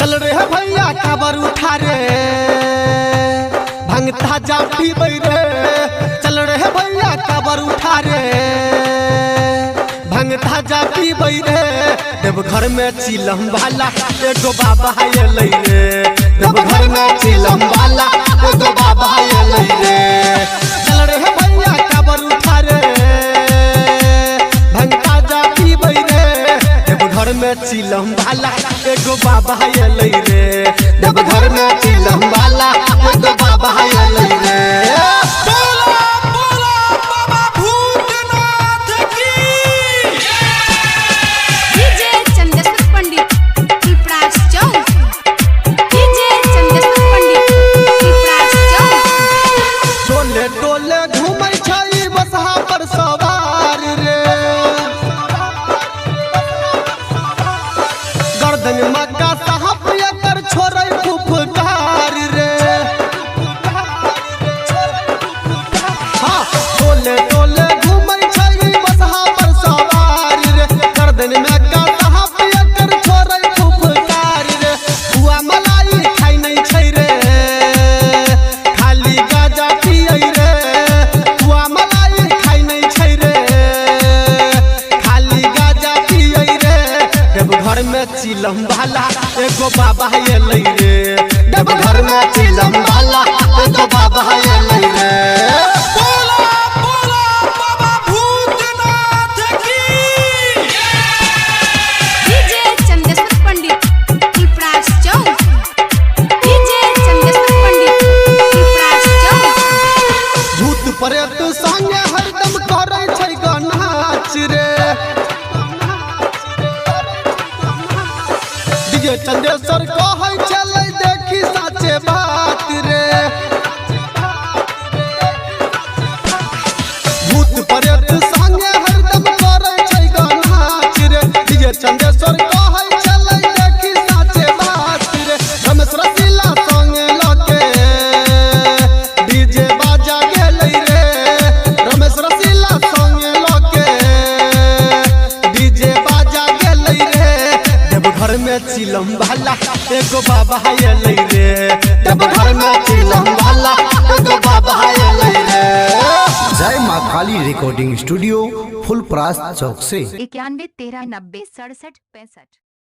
चल रे भैया काबर उठा रे भंगता जा पीबै रे। चल रे भैया काबर उठा रे भंगता जा पीबै रे। देवघर में चिलम वाला एगो बाबा अलै रे। देवघर में चिलम वाला एगो बाबा अलै रे। चल रे भैया काबर उठा रे भंगता जा पीबै रे। देवघर में चिलम वाला एगो बाबा अलै रे। देवघर में चिलम वाला एगो बाबा अलै रे। टोले घूमै छै बसहा पर सवार रे। गर्दन मक्का साहब एकर छोड़ै फुफकार रे। हाँ टोले टोले घूमै छै बसहा पर सवार रे। गर्दन मक्का साहब एकर छोड़ै फुफकार रे। हुआ मलाई खाइ नै छै रे खाली गाजा पियै रे। हुआ मलाई खाइ नै छै रे खाली गाजा पियै रे। देवघर में चिलम वाला एगो बाबा अलै रे। देवघर में चिलम वाला एगो बाबा अलै रे। प्रेत संगे हरदम करे छै गनाच रे। डीजे चंदेश्वर कहै चलै देखी साचे बात रे। भूत प्रेत संगे हरदम करे छै गनाच रे। डीजे चंदेश्वर कहै चलै देखी साचे बात रे। रमेश रसीला संगे लके डीजे बाजा गेलै रे। रमेश रसीला संगे लके डीजे बाजा गेलै रे। देवघर में चिलम वाला एगो बाबा अलै रे। देवघर में चिलम वाला एगो बाबा अलै रे। जय माँ काली रिकॉर्डिंग स्टूडियो फुलपरास चौक से 91 13 90 67 65।